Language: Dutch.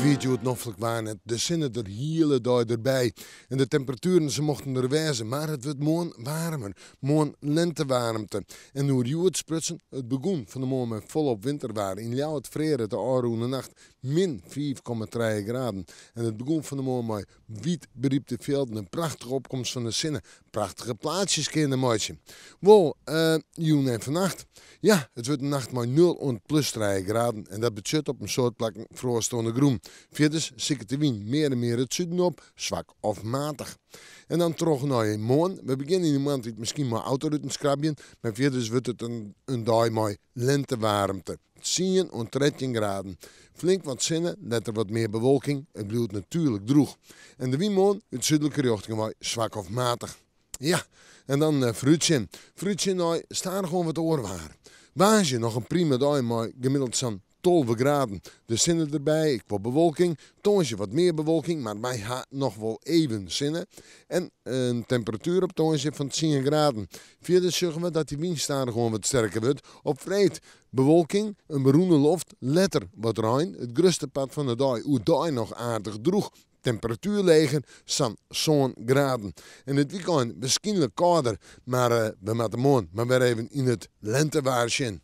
weet je hoe het noffelijk waren. De zinnen er hele dag erbij. En de temperaturen ze mochten er wezen. Maar het werd morgen warmer. Morgen lentewarmte. En hoe je het sprutsen, het begon van de morgen met volop winterwaarde. In jou het vrede de aanroende nacht min 4,3 graden. En het begon van de morgen met wiet beriepte velden. Een prachtige opkomst van de zinnen. Prachtige plaatsjes kindermeisje. Wel, joen en vannacht. Ja, het wordt een nacht met 0 en plus 3 graden. En dat betekent op een soort plekken vroegstående groen. Verder ziet de wind meer en meer het zuiden op, zwak of matig. En dan terug naar je morgen. We beginnen in de maand misschien maar autorutten scrabben. Maar verder wordt het een dag met lentewarmte. 10 en 13 graden. Flink wat zinnen, let er wat meer bewolking. Het blijft natuurlijk droog. En de wind het zuidelijke richting met zwak of matig. Ja, en dan fruitje. Fruitje nou, staan gewoon wat oorwaar. Waasje nog een prima dag, maar gemiddeld zo'n 12 graden. De zinnen erbij, ik wil bewolking. Tonsje wat meer bewolking, maar mij gaat nog wel even zinnen. En een temperatuur op tonsje van 10 graden. Verder zeggen we dat die windstaan gewoon wat sterker wordt. Op vreed bewolking, een beroende loft, letter wat rein. Het grootste pad van de dag, hoe daar nog aardig droeg. Temperatuur liggen zo'n graden. En het weekend waarschijnlijk kouder, maar we moeten morgen maar weer even in het lentewaarsje.